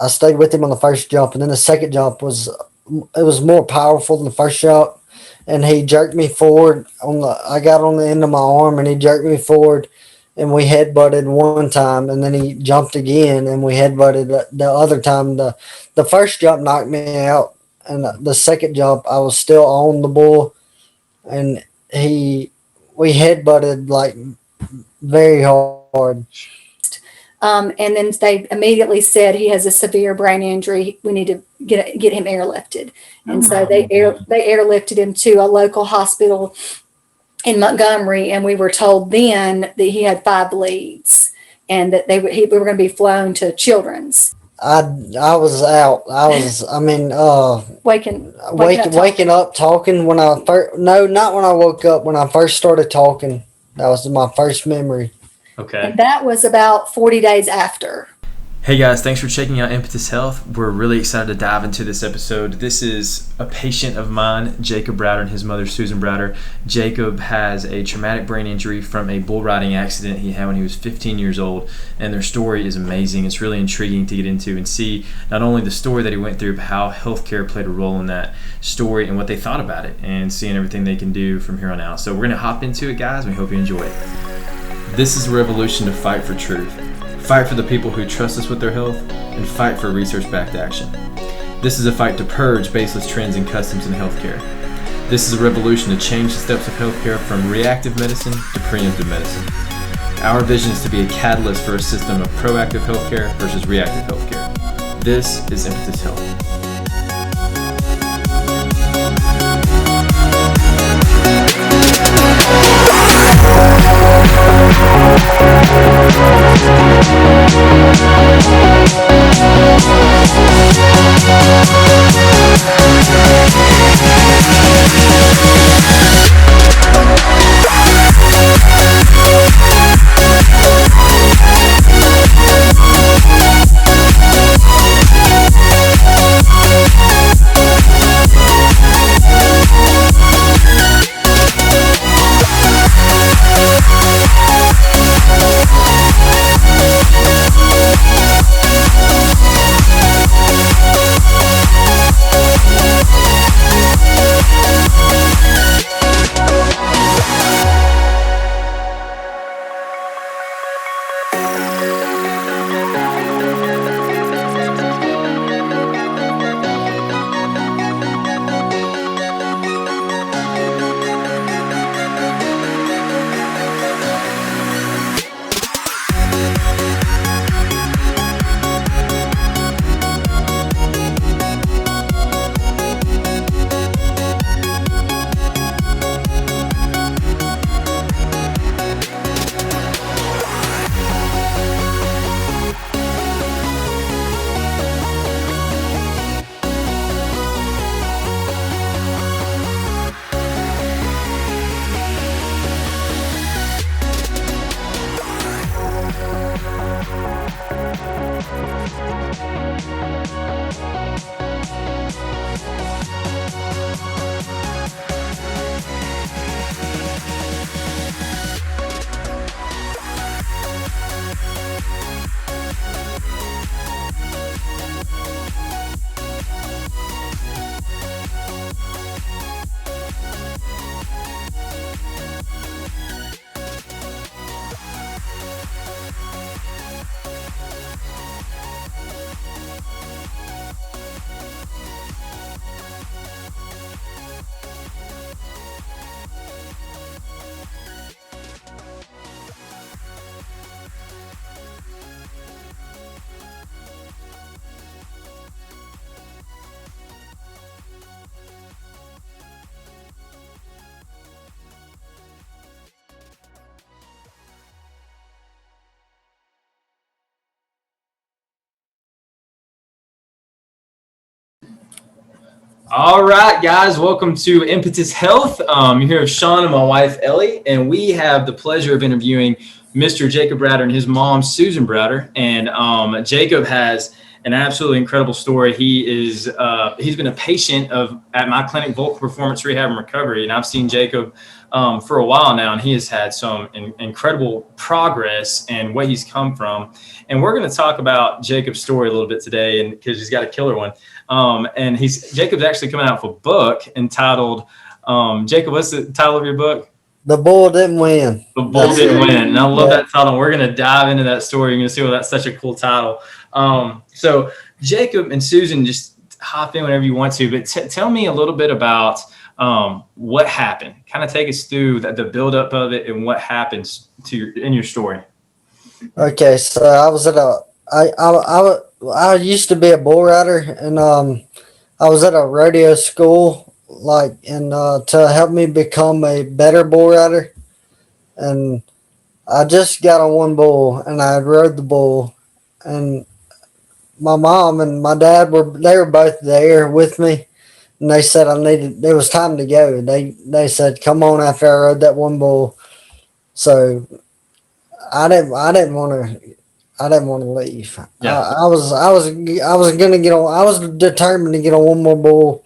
I stayed with him on the first jump, and then the second jump was more powerful than the first jump, and he jerked me forward I got on the end of my arm, and he jerked me forward, and we head-butted one time, and then he jumped again, and we head-butted the other time. The first jump knocked me out, and the second jump I was still on the bull, and we head-butted like very hard. And then they immediately said he has a severe brain injury. We need to get him airlifted. And so they airlifted him to a local hospital in Montgomery, and we were told then that he had 5 bleeds and that we were going to be flown to Children's. I was out. Waking up talking when I first. No, not when I woke up. When I first started talking, that was my first memory. Okay. And that was about 40 days after. Hey guys, thanks for checking out Impetus Health. We're really excited to dive into this episode. This is a patient of mine, Jacob Browder, and his mother, Susan Browder. Jacob has a traumatic brain injury from a bull riding accident he had when he was 15 years old, and their story is amazing. It's really intriguing to get into and see not only the story that he went through, but how healthcare played a role in that story and what they thought about it, and seeing everything they can do from here on out. So we're going to hop into it, guys. We hope you enjoy it. This is a revolution to fight for truth. Fight for the people who trust us with their health, and fight for research-backed action. This is a fight to purge baseless trends and customs in healthcare. This is a revolution to change the steps of healthcare from reactive medicine to preemptive medicine. Our vision is to be a catalyst for a system of proactive healthcare versus reactive healthcare. This is Impetus Health. All right, guys, welcome to Impetus Health. You're here with Sean and my wife, Ellie, and we have the pleasure of interviewing Mr. Jacob Browder and his mom, Susan Browder. And Jacob has an absolutely incredible story. He's been a patient at my clinic, Volk Performance Rehab and Recovery, and I've seen Jacob for a while now, and he has had some incredible progress and what he's come from. And we're going to talk about Jacob's story a little bit today, and because he's got a killer one. And Jacob's actually coming out with a book entitled, Jacob, what's the title of your book? The Bull Didn't Win. The Bull Didn't Win. And I love that title. We're going to dive into that story. You're going to see why that's such a cool title. So Jacob and Susan, just hop in whenever you want to, but tell me a little bit about what happened. Kind of take us through the buildup of it and what happens in your story. Okay, so I was at I used to be a bull rider, and I was at a rodeo school, to help me become a better bull rider. And I just got on one bull, and I rode the bull, and my mom and my dad were both there with me, and they said it was time to go. They said, "Come on," after I rode that one bull. So I didn't want to leave. Yeah. I was gonna get on. I was determined to get on one more bull,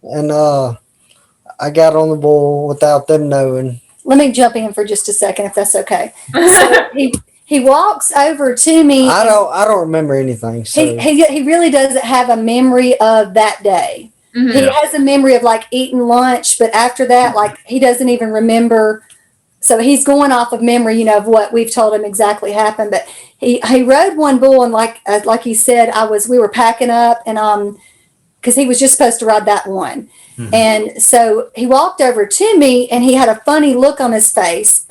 and I got on the bull without them knowing. Let me jump in for just a second, if that's okay. So he walks over to me. I don't remember anything. So. He really doesn't have a memory of that day. Mm-hmm. He has a memory of like eating lunch, but after that, like he doesn't even remember. So he's going off of memory, of what we've told him exactly happened. But he rode one bull, and like he said, we were packing up, and because he was just supposed to ride that one. Mm-hmm. And so he walked over to me, and he had a funny look on his face,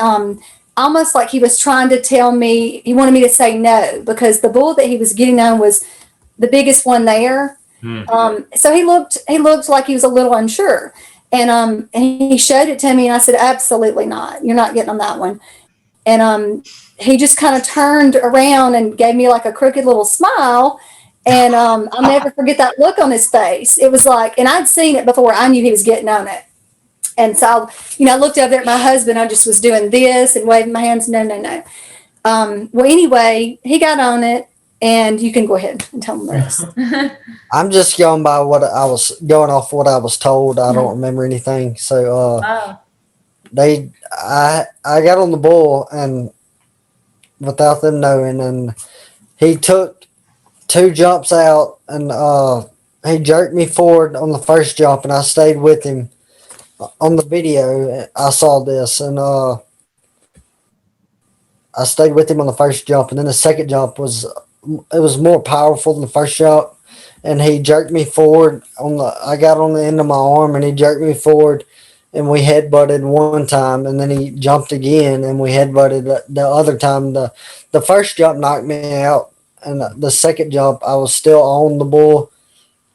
almost like he was trying to tell me, he wanted me to say no, because the bull that he was getting on was the biggest one there. Mm-hmm. So he looked like he was a little unsure. And he showed it to me, and I said, "Absolutely not. You're not getting on that one." And he just kind of turned around and gave me like a crooked little smile. And I'll never forget that look on his face. It was like, and I'd seen it before. I knew he was getting on it. And so, I looked over there at my husband. I just was doing this and waving my hands. No. Well, anyway, he got on it, and you can go ahead and tell them the rest. I'm just going by off what I was told. I don't remember anything. So I got on the bull, and without them knowing, and he took 2 jumps out, and he jerked me forward on the first jump, and I stayed with him. On the video, I saw this, and I stayed with him on the first jump, and then the second jump was more powerful than the first jump, and he jerked me forward I got on the end of my arm, and he jerked me forward, and we headbutted one time, and then he jumped again, and we headbutted the other time. The first jump knocked me out, and the second jump I was still on the bull,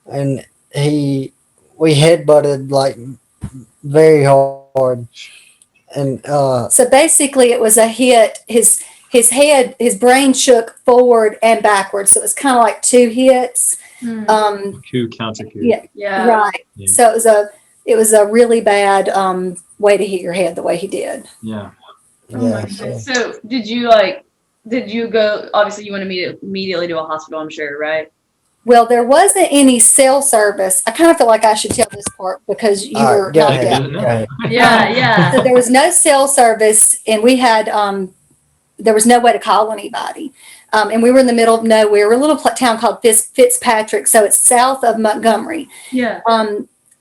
and we headbutted like very hard. And so basically it was a hit. His brain shook forward and backwards. So it was kind of like 2 hits. Coup, counter coup. Yeah. Right. Yeah. So it was a really bad way to hit your head the way he did. Yeah. Oh my goodness. So did you go, obviously you want to immediately to a hospital, I'm sure, right? Well, there wasn't any cell service. I kind of feel like I should tell this part because you were not there. Yeah. So there was no cell service, and we had there was no way to call anybody. And we were in the middle of nowhere. We're a little town called Fitzpatrick, so it's south of Montgomery. Yeah.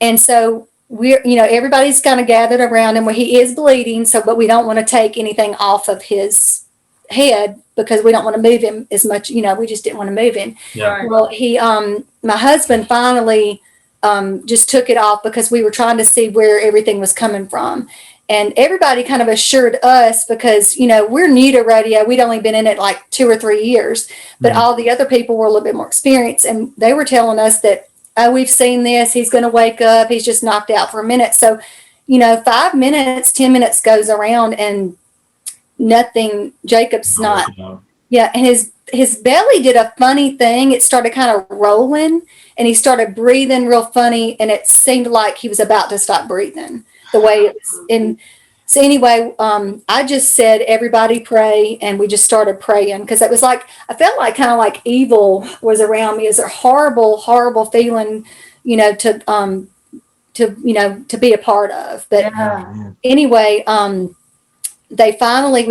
And so we're, everybody's kind of gathered around him where he is bleeding. So, but we don't want to take anything off of his head because we don't want to move him as much. We just didn't want to move him. Yeah. Well, my husband finally just took it off because we were trying to see where everything was coming from. And everybody kind of assured us because, we're new to rodeo. We'd only been in it like 2 or 3 years, but all the other people were a little bit more experienced. And they were telling us that, oh, we've seen this. He's going to wake up. He's just knocked out for a minute. So, 5 minutes, 10 minutes goes around and nothing. Jacob's not. Yeah. And his belly did a funny thing. It started kind of rolling and he started breathing real funny. And it seemed like he was about to stop breathing the way it was. And So anyway, I just said, everybody pray. And we just started praying because it was like, I felt like kind of like evil was around me. It's a horrible, horrible feeling, to be a part of. But anyway, we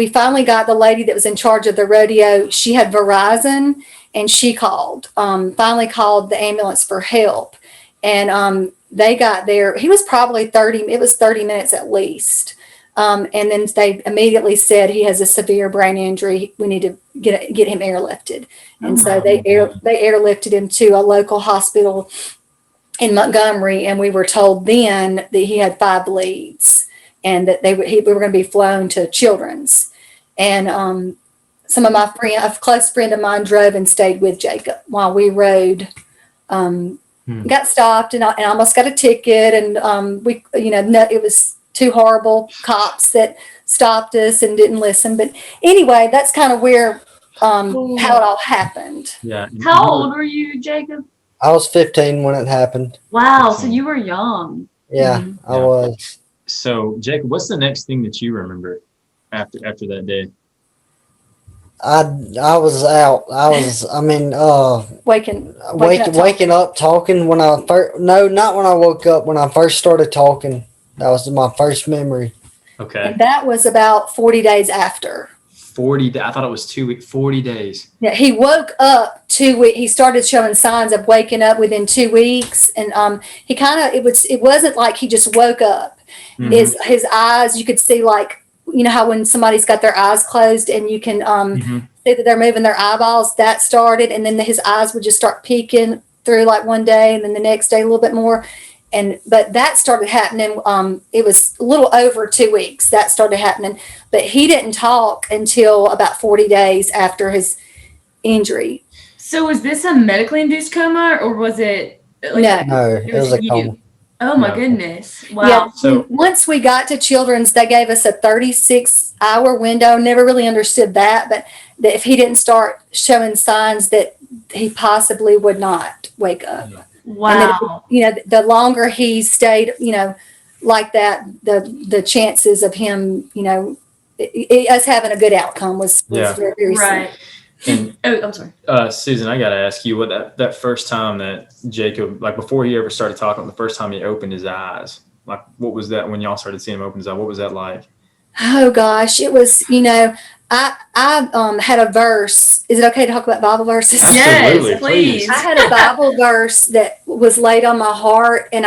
finally got the lady that was in charge of the rodeo. She had Verizon and she finally called the ambulance for help. And they got there. He was probably 30 minutes at least. And then they immediately said he has a severe brain injury. We need to get him airlifted. And so they airlifted him to a local hospital in Montgomery. And we were told then that he had 5 bleeds and that we were going to be flown to Children's. And a close friend of mine drove and stayed with Jacob while we rode. Got stopped and I almost got a ticket. And it was 2 horrible cops that stopped us and didn't listen. But anyway, that's kind of where how it all happened. Yeah. How old were you, Jacob? I was 15 when it happened. Wow, so you were young. Yeah, I was. So, Jacob, what's the next thing that you remember after that day? I was out. Waking up, talking when I first. No, not when I woke up. When I first started talking, that was my first memory. Okay. And that was about 40 days after. 40 days. I thought it was 2 weeks. 40 days. Yeah, he woke up 2 weeks. He started showing signs of waking up within 2 weeks, and he kind of it wasn't like he just woke up. His eyes, you could see, like, you know how when somebody's got their eyes closed and you can see that they're moving their eyeballs. That started, and then his eyes would just start peeking through, like, one day, and then the next day a little bit more. But that started happening. It was a little over 2 weeks that started happening, but he didn't talk until about 40 days after his injury. So was this a medically induced coma, or was it? No, it was a coma. Oh my goodness! Wow. Yeah. So once we got to Children's, they gave us a 36-hour window. Never really understood that, but that if he didn't start showing signs that he possibly would not wake up. Wow. And then, the longer he stayed, like that, the chances of him, us having a good outcome was very, very right. And, I'm sorry. Susan, I got to ask you, what that first time that Jacob, like before he ever started talking, the first time he opened his eyes, like what was that when y'all started seeing him open his eyes? What was that like? Oh gosh, it was, I had a verse. Is it okay to talk about Bible verses? Absolutely, Yes, please. I had a Bible verse that was laid on my heart, and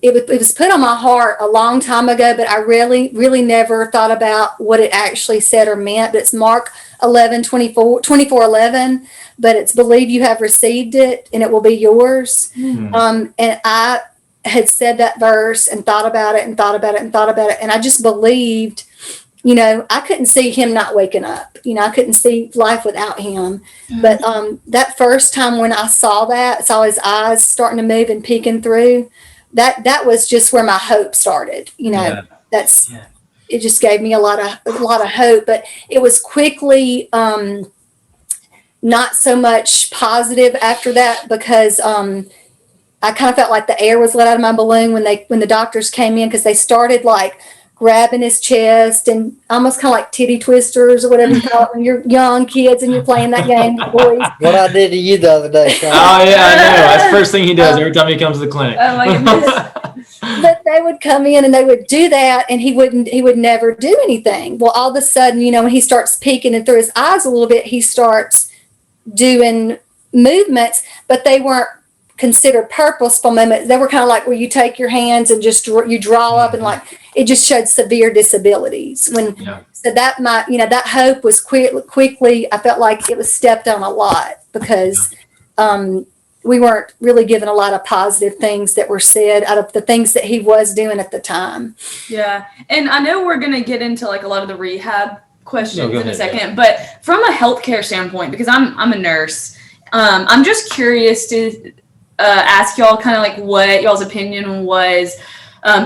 it was put on my heart a long time ago, but I really, really never thought about what it actually said or meant. But it's Mark 24:11, but it's believe you have received it and it will be yours. And I had said that verse and thought about it and thought about it and thought about it. And I just believed, I couldn't see him not waking up. I couldn't see life without him. But that first time when I saw his eyes starting to move and peeking through, that was just where my hope started. It just gave me a lot of hope, but it was quickly not so much positive after that, because I kind of felt like the air was let out of my balloon when the doctors came in, because they started like grabbing his chest and almost kind of like titty twisters or whatever you call it when you're young kids and you're playing that game with boys. What I did to you the other day, Sean. Oh yeah, I know. That's the first thing he does every time he comes to the clinic. Oh my goodness. But they would come in and they would do that, and he would never do anything. Well, all of a sudden, when he starts peeking and through his eyes a little bit, he starts doing movements, but they weren't considered purposeful movements. They were kind of like where you take your hands and just you draw up, and like it just showed severe disabilities. So that that hope was quickly. I felt like it was stepped on a lot, because we weren't really given a lot of positive things that were said out of the things that he was doing at the time. Yeah. And I know we're going to get into like a lot of the rehab questions in a second, yeah. But from a healthcare standpoint, because I'm a nurse, I'm just curious to ask y'all kind of like what y'all's opinion was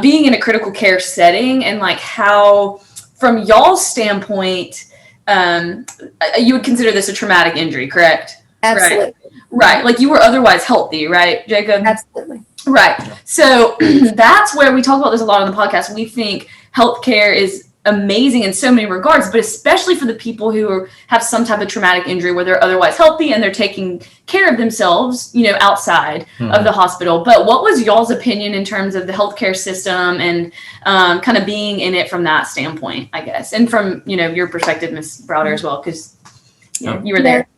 being in a critical care setting, and like how, from y'all's standpoint, you would consider this a traumatic injury, correct? Absolutely. Right. Like you were otherwise healthy, right, Jacob? Absolutely. Right. So that's where we talk about this a lot on the podcast. We think healthcare is amazing in so many regards, but especially for the people who have some type of traumatic injury where they're otherwise healthy and they're taking care of themselves, outside of the hospital. But what was y'all's opinion in terms of the healthcare system and kind of being in it from that standpoint, I guess, and from, your perspective, Ms. Browder, as well, because you were there.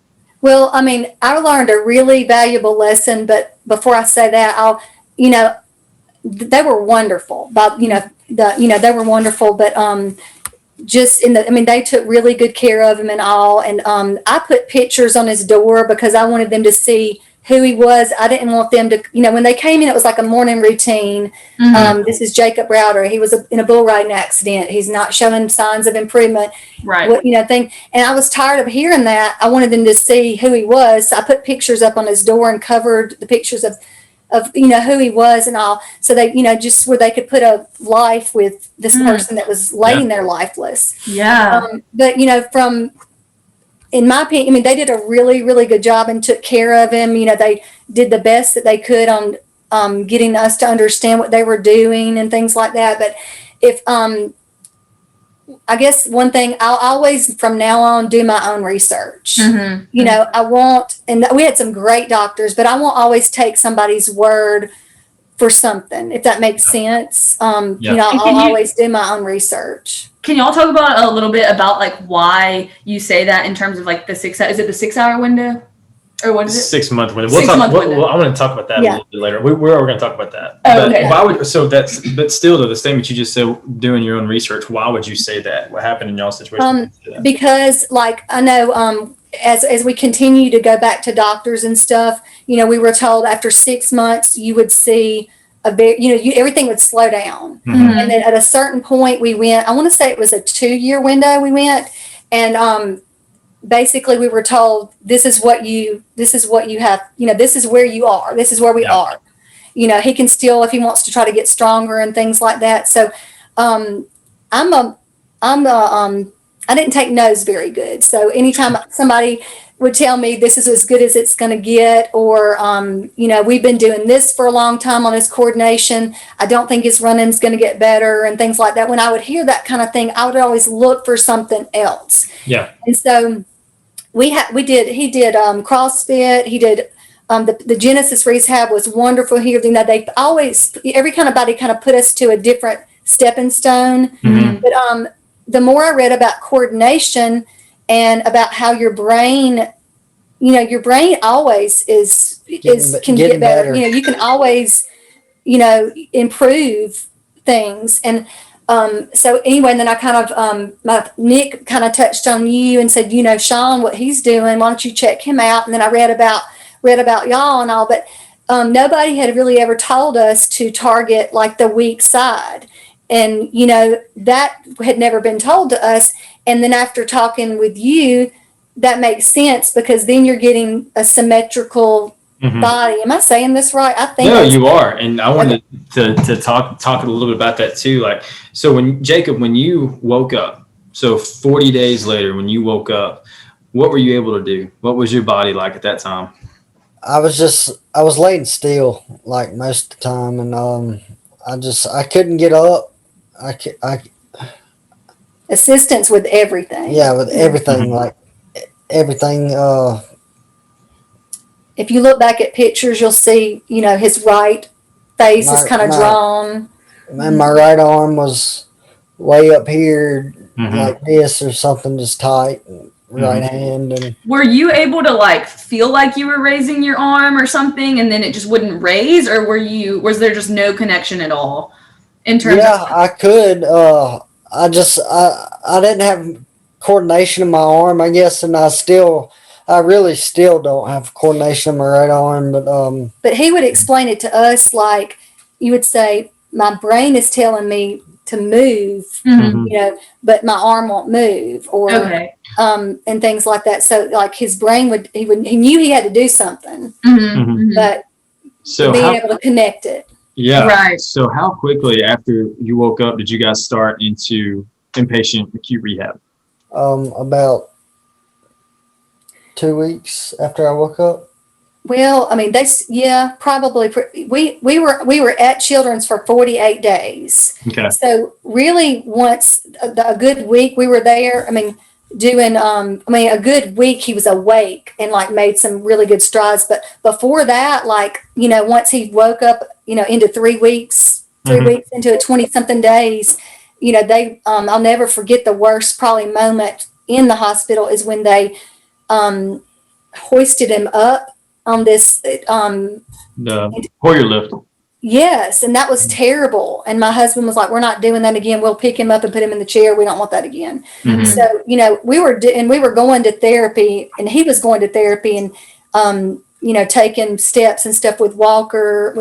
Well, I mean, I learned a really valuable lesson, but before I say that, they were wonderful, but they were wonderful, but they took really good care of him and all. And I put pictures on his door because I wanted them to see who he was. I didn't want them to, when they came in, it was like a morning routine. This is Jacob Browder. He was in a bull riding accident. He's not showing signs of improvement. Right. And I was tired of hearing that. I wanted them to see who he was. So I put pictures up on his door and covered the pictures of who he was and all, so they just where they could put a life with this person that was laying there lifeless. But from, in my opinion, they did a really, really good job and took care of him. They did the best that they could on getting us to understand what they were doing and things like that. But if I guess one thing, I'll always from now on do my own research. I won't, and we had some great doctors, but I won't always take somebody's word for something, if that makes sense. I'll always do my own research. Can y'all talk about a little bit about like why you say that in terms of like the 6 hour, is it the 6 hour window? Or what is it? 6 month window. window. I want to talk about that a little bit later. We're going to talk about that. Oh, okay. But still, to the statement you just said, doing your own research, why would you say that? What happened in y'all's situation? Because I know, as we continue to go back to doctors and stuff, we were told after 6 months you would see everything would slow down. And then at a certain point we went, I want to say it was a 2-year window we went, and basically we were told, this is what you have, this is where you are, this is where we are. He can still, if he wants to try to get stronger and things like that. So I didn't take no's very good. So anytime somebody would tell me this is as good as it's going to get, or we've been doing this for a long time on his coordination, I don't think his running's going to get better and things like that. When I would hear that kind of thing, I would always look for something else. And so he did CrossFit. He did the Genesis rehab was wonderful here. They always, every kind of body kind of put us to a different stepping stone. But the more I read about coordination and about how your brain always can get better. You can always, improve things. And so anyway, and then I kind of, Nick kind of touched on you and said, Sean, what he's doing, why don't you check him out? And then I read about y'all and all, but nobody had really ever told us to target like the weak side. And, that had never been told to us. And then after talking with you, that makes sense, because then you're getting a symmetrical body. Am I saying this right? I think. No, you are. And I wanted to talk a little bit about that too. Like, so when you woke up, so 40 days later, when you woke up, what were you able to do? What was your body like at that time? I was laying still like most of the time, and I couldn't get up. Assistance with everything. Yeah, with everything, like everything. If you look back at pictures, you'll see, his right face is kind of drawn. And my right arm was way up here, like this or something, just tight. Right hand. And were you able to like feel like you were raising your arm or something, and then it just wouldn't raise, or was there just no connection at all in terms of? I could. I didn't have coordination in my arm, I guess, and I really still don't have coordination in my right arm, but he would explain it to us like, you would say, my brain is telling me to move, but my arm won't move, or and things like that. So like his brain he knew he had to do something, but being able to connect it. Yeah. Right. So how quickly after you woke up did you guys start into inpatient acute rehab? About 2 weeks after I woke up. Well, I mean, probably. We were at Children's for 48 days. Okay. So really, once a good week we were there. I mean, doing. A good week he was awake and like made some really good strides. But before that, like once he woke up, into 3 weeks, 3 weeks into 20-something days, I'll never forget the worst probably moment in the hospital is when they hoisted him up on this The Hoyer lift. yes, and that was terrible, and my husband was like, we're not doing that again. We'll pick him up and put him in the chair. We don't want that again. So we were going to therapy, and he was going to therapy, and taking steps and stuff with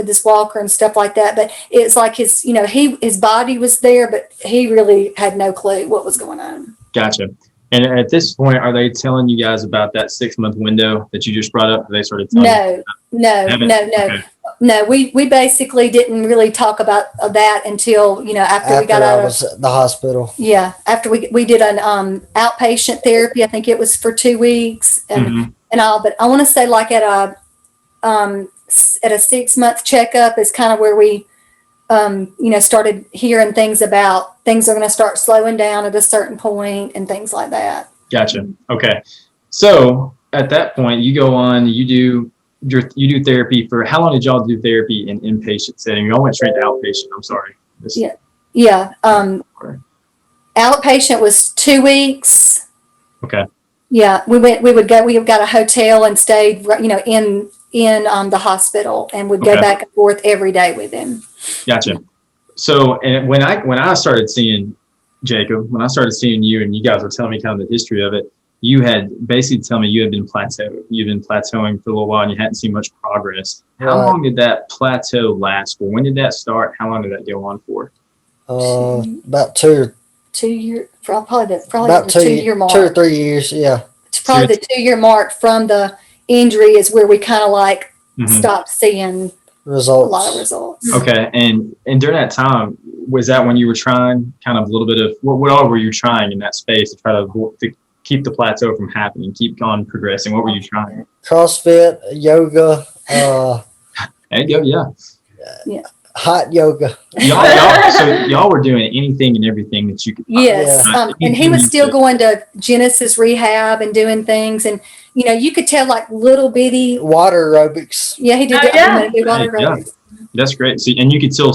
this walker and stuff like that. But it's like his body was there, but he really had no clue what was going on. Gotcha. And at this point, are they telling you guys about that 6-month window that you just brought up? They sort of tell you? No. Okay. No, we basically didn't really talk about that until, after we got out I was at the hospital. Yeah. After we did an outpatient therapy, I think it was for 2 weeks and all, but I want to say like at a 6-month checkup is kind of where we, started hearing things about things are going to start slowing down at a certain point and things like that. Gotcha. Okay. So at that point, you go on, you do therapy for how long did y'all do therapy in inpatient setting? You all went straight to outpatient. I'm sorry. Yeah. Outpatient was 2 weeks. Okay. Yeah. We got a hotel and stayed, in the hospital and would go back and forth every day with him. Gotcha. So, and when I started seeing Jacob, when I started seeing you and you guys were telling me kind of the history of it, you had basically told me you had been plateauing. You've been plateauing for a little while and you hadn't seen much progress. How long did that plateau last for? When did that start? How long did that go on for? About 2 years, probably the about 2 year mark. 2 or 3 years, yeah. It's probably the 2 year mark from the injury is where we kind of like stopped seeing results. A lot of results. Okay, and during that time, was that when you were trying kind of a little bit of what all were you trying in that space to try to keep the plateau from happening, keep on progressing? What were you trying? CrossFit, yoga. There you go. Yeah. Hot yoga. Y'all were doing anything and everything that you could. Yes, and he was still going to Genesis rehab and doing things, and you could tell like little bitty water aerobics. Yeah, he did. Water aerobics. That's great. See, and you could tell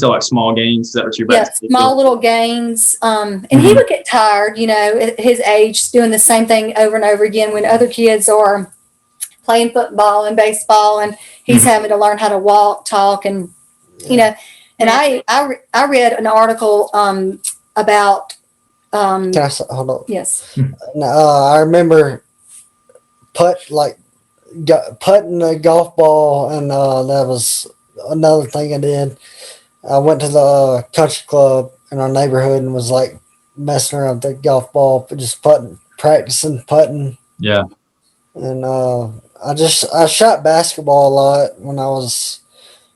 like small gains. Is that what you're about to say? Small little gains. And he would get tired, at his age, doing the same thing over and over again when other kids are playing football and baseball, and he's having to learn how to walk, talk, and and I read an article about. Can I hold on? Yes. I remember putting a golf ball, and that was another thing I did. I went to the country club in our neighborhood and was like messing around with the golf ball, just practicing putting. Yeah. And I shot basketball a lot when I was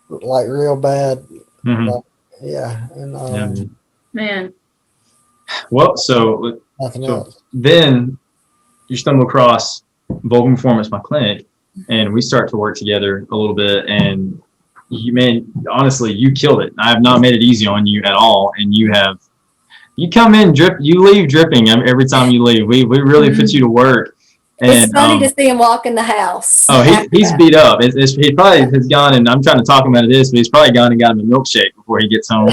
like real bad. Yeah. And man. Well, so nothing else. Then you stumble across Vulcan Performance, my clinic, and we start to work together a little bit. And honestly, you killed it. I have not made it easy on you at all. And you come in you leave dripping every time you leave. We really put you to work. And, it's funny to see him walk in the house. Oh, he's beat up. He probably has gone, and I'm trying to talk him out of this, but he's probably gone and got him a milkshake before he gets home.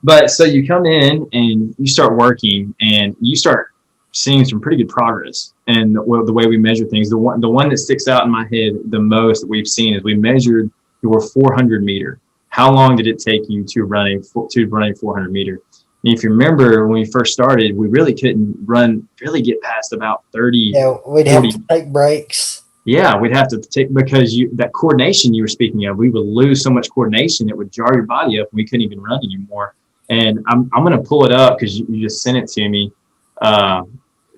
But so you come in and you start working, and you start seeing some pretty good progress. And the way we measure things, the one that sticks out in my head the most that we've seen is we measured your 400 meter. How long did it take you to running 400 meter? And if you remember when we first started, we really couldn't get past about 30. Yeah, we'd 40. have to take breaks. Yeah, we'd have to take, because that coordination you were speaking of, we would lose so much coordination, it would jar your body up, and we couldn't even run anymore. And I'm going to pull it up because you just sent it to me,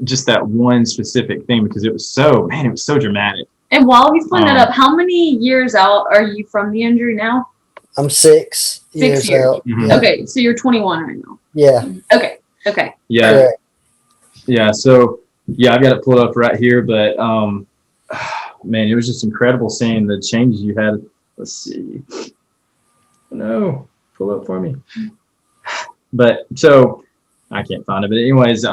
just that one specific thing, because it was so dramatic. And while he's pulling it up, how many years out are you from the injury now? I'm 6 years out. Mm-hmm. Yeah. Okay, so you're 21 right now. Yeah. Okay. Yeah. Correct. Yeah. So I've got it pulled up right here, but man, it was just incredible seeing the changes you had. Let's see. No, pull up for me. But so I can't find it. But anyways,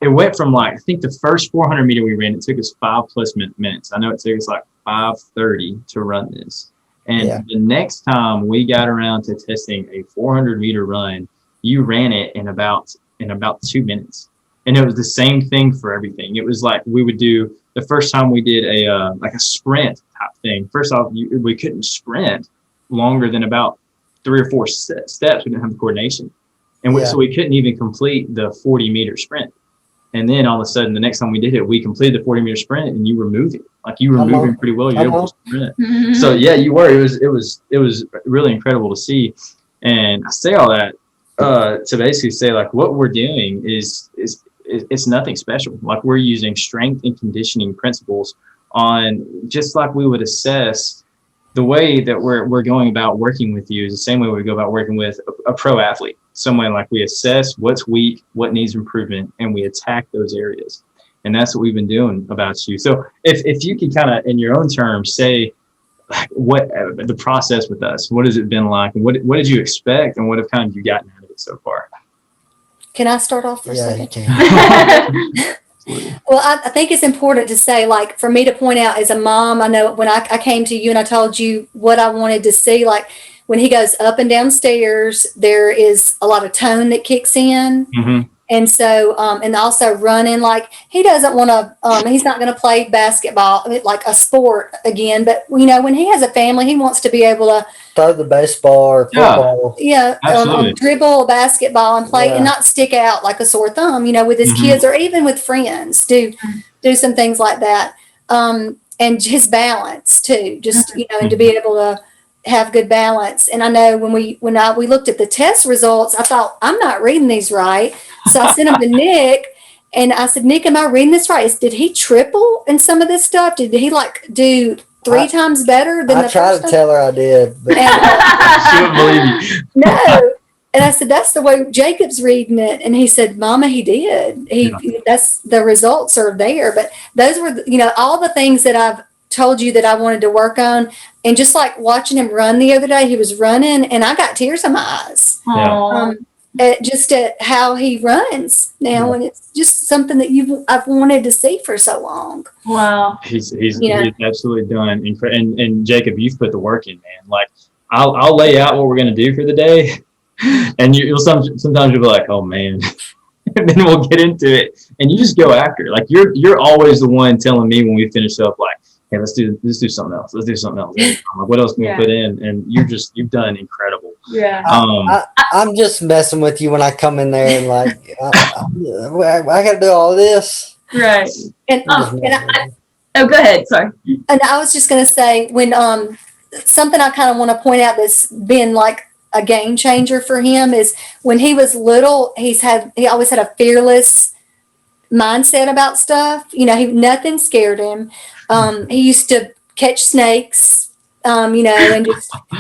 it went from like, I think the first 400 meter we ran, it took us 5+ minutes. I know it took us like 5:30 to run this. And the next time we got around to testing a 400 meter run, you ran it in about 2 minutes. And it was the same thing for everything. It was like we would do the first time we did a like a sprint type thing. First off, we couldn't sprint longer than about 3 or 4 steps. We didn't have the coordination. And so we couldn't even complete the 40-meter sprint. And then all of a sudden, the next time we did it, we completed the 40-meter sprint, and you were moving. Like you were moving pretty well. You were able to sprint. So yeah, you were. It was really incredible to see. And I say all that to basically say, like, what we're doing is it's nothing special. Like, we're using strength and conditioning principles on, just like we would assess. The way that we're going about working with you is the same way we go about working with a pro athlete. Someone, like, we assess what's weak, what needs improvement, and we attack those areas. And that's what we've been doing about you. So if you could kind of, in your own terms, say, like, what the process with us, what has it been like, and what did you expect, and what have kind of you gotten out of it so far? Can I start off for a second? You can. Well, I think it's important to say, like, for me to point out as a mom, I know when I came to you and I told you what I wanted to see, like, when he goes up and down stairs, there is a lot of tone that kicks in. Mm-hmm. And so, and also running, like, he doesn't want to, he's not going to play basketball, like a sport again. But, you know, when he has a family, he wants to be able to Throw the baseball or football. Dribble a basketball and play and not stick out like a sore thumb, you know, with his kids or even with friends. Do some things like that. And his balance too, just, you know, and to be able to have good balance. And I know when we looked at the test results, I thought, I'm not reading these right. So I sent them to Nick, and I said, Nick, am I reading this right? Did he triple in some of this stuff? Did he like do 3 times better than I tried to tell her I did, but She wouldn't believe you. no. And I said, that's the way Jacob's reading it. And he said, Mama, he did. That's the results are there. But those were, you know, all the things that I've told you that I wanted to work on. And just like watching him run the other day, he was running and I got tears in my eyes. Just at how he runs now. And it's just something that I've wanted to see for so long. Wow. He's absolutely done. And Jacob, you've put the work in, man. Like, I'll lay out what we're going to do for the day. And you'll sometimes you'll be like, oh man. And then we'll get into it. And you just go after it. Like, you're always the one telling me when we finish up, like, hey, let's do something else. Let's do something else. Like, what else can we put in? And you've done incredible. Yeah. I'm just messing with you when I come in there and like, I got to do all this. Right. And go ahead. Sorry. And I was just going to say, when something I kind of want to point out that's been like a game changer for him is when he was little, he always had a fearless mindset about stuff. You know, nothing scared him. He used to catch snakes, you know, and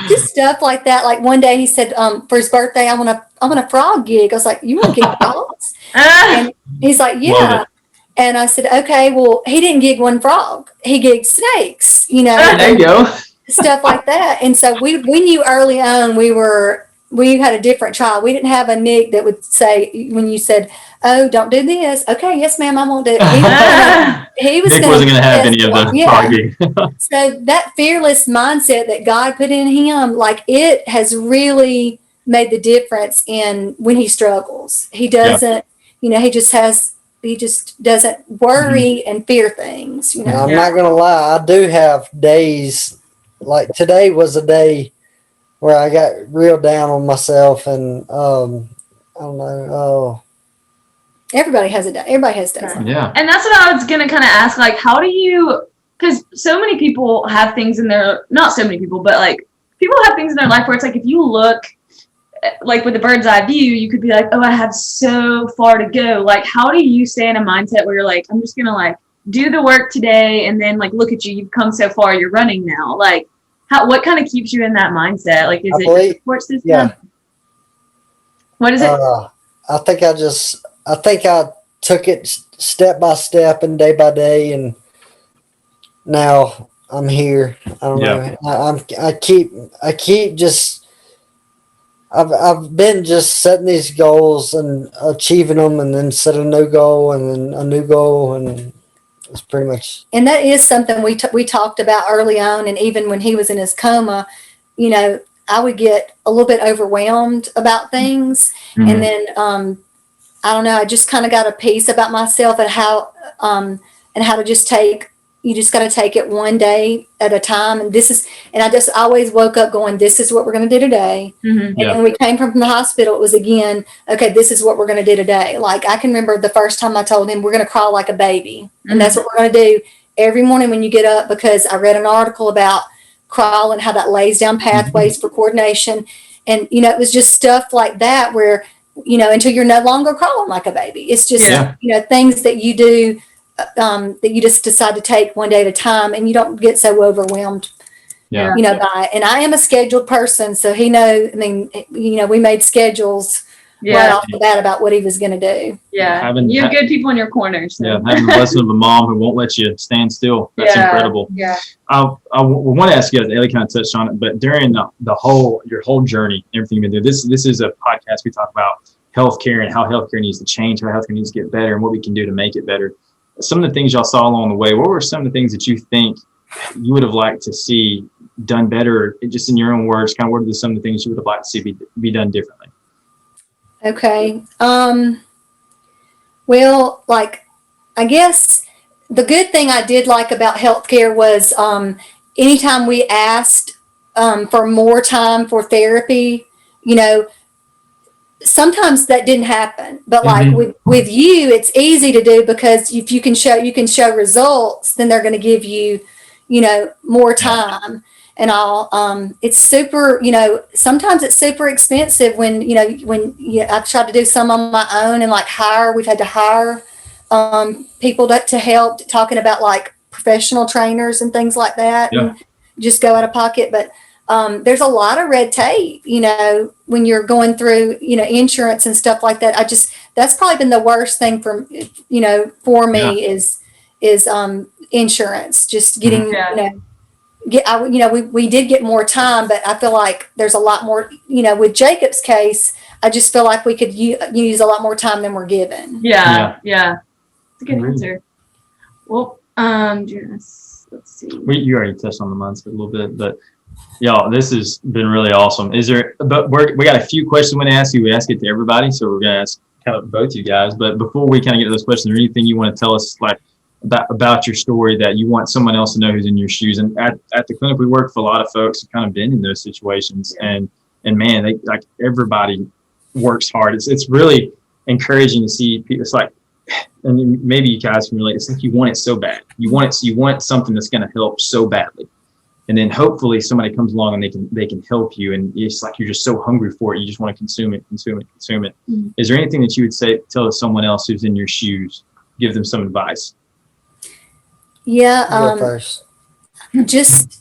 just stuff like that. Like one day he said, for his birthday, I want a frog gig. I was like, you want to gig frogs? And he's like, yeah. And I said, okay, well, he didn't gig one frog. He gigged snakes, you know. There you go. Stuff like that. And so we knew early on we had a different child. We didn't have a Nick that would say, when you said, oh, don't do this. Okay, yes, ma'am, I won't do it. He was Nick wasn't going to have any of the froggy. So that fearless mindset that God put in him, like, it has really made the difference in when he struggles. He doesn't, you know, he just doesn't worry and fear things. You know? I'm not going to lie. I do have days, like today was a day where I got real down on myself, and I don't know. Everybody has a day. Everybody has days. Yeah. And that's what I was going to kind of ask, like, how do you, because so many people have things in their, not so many people, but like people have things in their life where it's like, if you look like with the bird's eye view, you could be like, oh, I have so far to go. Like, how do you stay in a mindset where you're like, I'm just going to like do the work today, and then like, look at you, you've come so far, you're running now. Like, what kind of keeps you in that mindset? Like, is it your support system? Yeah. What is it? I think I took it step by step and day by day, and now I'm here. I don't know. I keep just. I've been just setting these goals and achieving them, and then set a new goal, and then a new goal, and it's pretty much. And that is something we talked about early on, and even when he was in his coma, I would get a little bit overwhelmed about things, and then I don't know, I just kind of got a peace about myself and how to just you just got to take it one day at a time. And I just always woke up going, this is what we're going to do today. And when we came from the hospital, it was again, okay, this is what we're going to do today. Like I can remember the first time I told him we're going to crawl like a baby. And that's what we're going to do every morning when you get up, because I read an article about crawl and how that lays down pathways for coordination. And, it was just stuff like that where, until you're no longer crawling like a baby. It's just, things that you do that you just decide to take one day at a time, and you don't get so overwhelmed, by it. And I am a scheduled person. So we made schedules right off the bat about what he was going to do. Yeah. You have good people in your corner. So. Yeah. Having the blessing of a mom who won't let you stand still. That's incredible. Yeah. I want to ask you, Ellie kind of touched on it, but during your whole journey, everything you've been doing, this is a podcast. We talk about healthcare and how healthcare needs to change, how healthcare needs to get better, and what we can do to make it better. Some of the things y'all saw along the way, what were some of the things that you think you would have liked to see done better, just in your own words, kind of what are some of the things you would have liked to see be done differently? Okay. Well, I guess the good thing I did like about healthcare was anytime we asked for more time for therapy, sometimes that didn't happen, but with you, it's easy to do, because if you can show results, then they're going to give you, more time and all. It's super, sometimes it's super expensive when I've tried to do some on my own and we've had to hire people to help, talking about professional trainers and things like that, and just go out of pocket. But there's a lot of red tape, when you're going through, insurance and stuff like that. That's probably been the worst thing for me is insurance, just getting, we did get more time, but I feel like there's a lot more, with Jacob's case, I just feel like we could use a lot more time than we're given. Yeah. It's a good answer. Well, let's see. You already touched on the mindset a little bit, but y'all, this has been really awesome. But we got a few questions we want to ask you. We ask it to everybody, so we're going to ask kind of both you guys. But before we kind of get to those questions, is there anything you want to tell us about your story that you want someone else to know who's in your shoes? And at the clinic, we work for a lot of folks who kind of been in those situations, and man, everybody works hard. It's really encouraging to see people. It's and maybe you guys can relate. It's like you want it so bad. You want something that's going to help so badly. And then hopefully somebody comes along and they can help you. And it's like you're just so hungry for it. You just want to consume it. Mm-hmm. Is there anything that you would tell someone else who's in your shoes? Give them some advice. Yeah. Just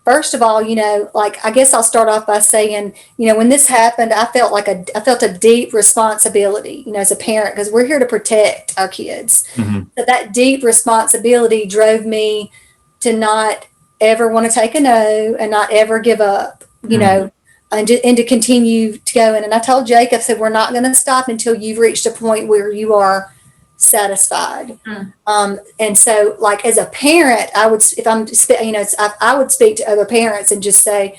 first of all, I guess I'll start off by saying, when this happened, I felt a deep responsibility, as a parent, because we're here to protect our kids. Mm-hmm. But that deep responsibility drove me to not ever want to take a no and not ever give up, and to continue to go in. And I told Jacob, said, we're not going to stop until you've reached a point where you are satisfied. And so as a parent, I would speak to other parents and just say,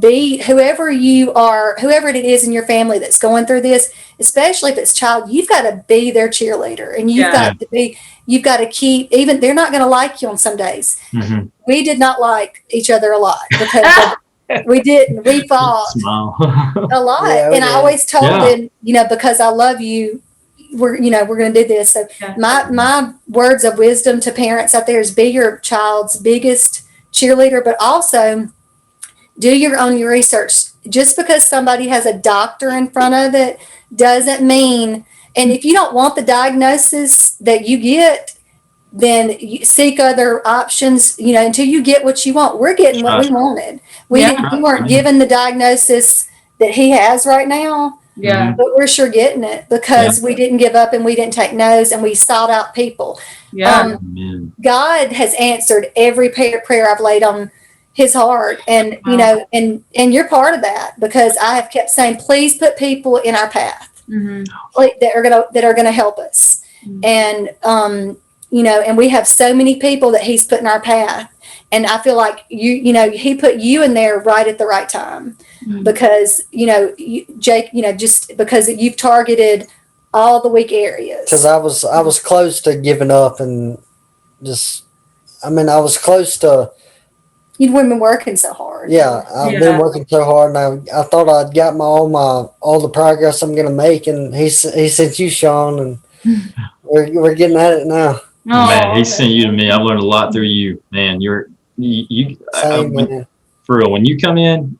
be whoever you are, whoever it is in your family that's going through this, especially if it's child, you've got to be their cheerleader, and you've got to keep, even they're not going to like you on some days. Mm-hmm. We did not like each other a lot because we fought a lot. Yeah, and I always told him, because I love you, we're going to do this. So my words of wisdom to parents out there is be your child's biggest cheerleader, but also do your own research. Just because somebody has a doctor in front of it doesn't mean, and if you don't want the diagnosis that you get, then you seek other options, until you get what you want. We're getting what we wanted. We weren't given the diagnosis that he has right now. Yeah. but we're sure getting it because we didn't give up and we didn't take no's and we sought out people. Yeah. God has answered every prayer I've laid on his heart. And, you know, and you're part of that because I have kept saying, please put people in our path that are going to help us. And, you know, and we have so many people that he's put in our path. And I feel like you know, he put you in there right at the right time because, you know, Jake, you know, just because you've targeted all the weak areas. Because I was close to giving up and just, I mean, I was close to. You've been working so hard. Yeah, I've been working so hard, and I thought I'd got all the progress I'm gonna make, and he sent you, Sean, and we're getting at it now. Oh, Man, he sent you to me. I've learned a lot through you, man. Man. For real. When you come in,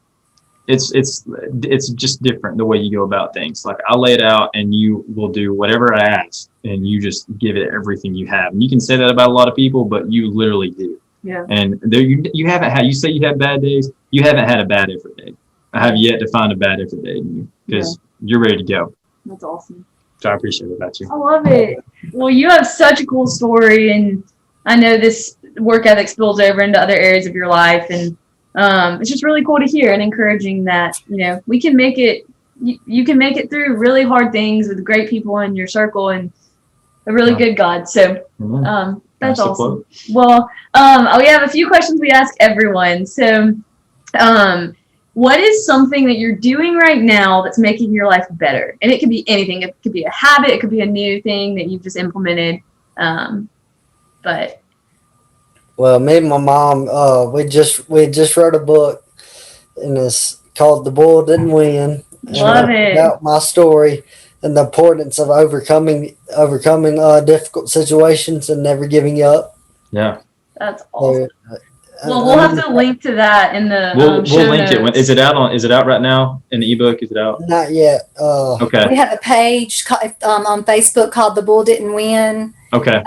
it's just different the way you go about things. Like I lay it out, and you will do whatever I ask, and you just give it everything you have. And you can say that about a lot of people, but you literally do. Yeah. And there you haven't had. You say you have bad days. You haven't had a bad effort day. I have yet to find a bad effort day in you because you're ready to go. That's awesome. So I appreciate it about you. I love it. Well, you have such a cool story, and I know this work ethic spills over into other areas of your life, and it's just really cool to hear and encouraging that, you know, we can make it. You can make it through really hard things with great people in your circle and a really good God. So that's awesome. Well, we have a few questions we ask everyone. So, what is something that you're doing right now that's making your life better? And it could be anything. It could be a habit. It could be a new thing that you've just implemented. But well, me and my mom, we just wrote a book, and it's called "The Bull Didn't Win." Love it. About my story and the importance of overcoming difficult situations and never giving up. Yeah, that's awesome. Well, we'll have to link to that in the we'll show link notes. it. Is it out right now in the ebook? Is it out? Not yet. Okay. We have a page on Facebook called "The Bull Didn't Win." Okay.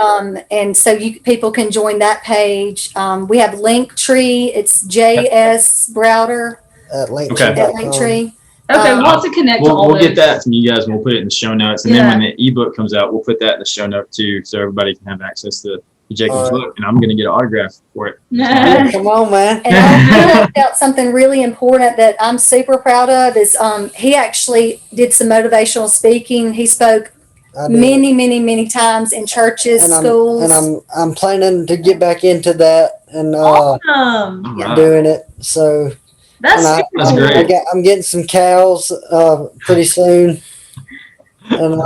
And so people can join that page. We have Linktree. It's JS Browder At Linktree. Okay. at Linktree. Okay, we'll have to connect to all We'll those. get that from you guys, and we'll put it in the show notes. And then when the ebook comes out, we'll put that in the show note too, so everybody can have access to Jacob's book. And I'm going to get an autograph for it. Yeah, come on, man. And I left out something really important that I'm super proud of is he actually did some motivational speaking. He spoke many times in churches, and schools. And I'm planning to get back into that and Awesome. doing it. So That's great. I'm getting some cows pretty soon. And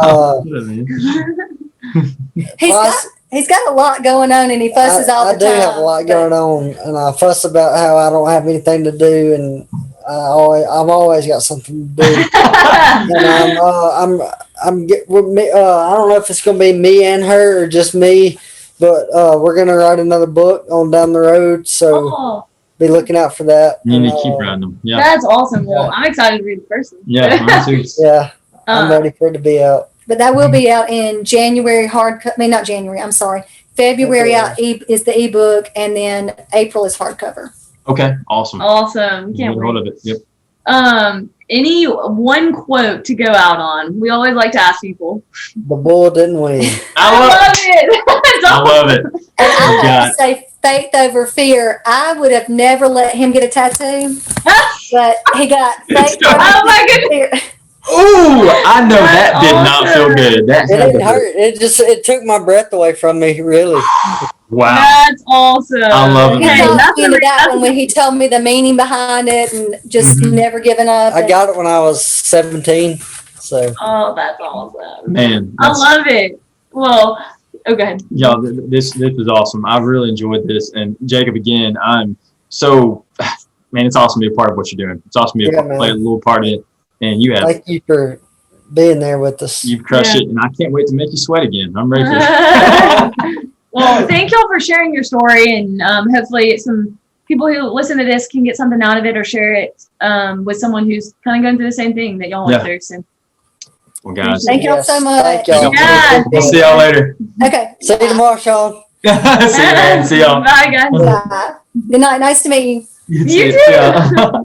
he's got a lot going on, and he fusses all the time. I do have a lot going on, and I fuss about how I don't have anything to do, and I've always got something to do. And I'm with me. I don't know if it's gonna be me and her or just me, but we're gonna write another book on down the road. So be looking out for that. You need to keep writing them. Yeah. That's awesome. Well, I'm excited to read the first one. Yeah. Mine too. Yeah. I'm ready for it to be out. But that will be out in January. Not January. I'm sorry. February out is the ebook, and then April is hardcover. Okay. Awesome. Awesome. Can't Get hold wait. of it. Yep. Any one quote to go out on? We always like to ask people. The bull didn't win. I love it. I love it. And I have to say, faith over fear. I would have never let him get a tattoo, but he got faith over my goodness. fear. Ooh, I know that did not feel good. That It didn't hurt. It took my breath away from me. Really. Wow. That's awesome. I love it. He Okay, told that's me that when he told me the meaning behind it and just never giving up. I got it when I was 17. So. Oh, that's awesome. Man. I love it. Well, okay. Y'all, this is awesome. I've really enjoyed this. And Jacob, again, I'm so, man, it's awesome to be a part of what you're doing. It's awesome to be play a little part in it. And you have. Thank you for being there with us. You've crushed it, and I can't wait to make you sweat again. I'm ready for it. Well, thank y'all for sharing your story, and hopefully some people who listen to this can get something out of it or share it with someone who's kind of going through the same thing that y'all went through. So. Well, guys. Thank y'all so much. Thank y'all. Yeah, We'll see y'all later. Okay. See you tomorrow, Sean. See you, man. See y'all. Bye, guys. Bye. Good night. Nice to meet you. You too.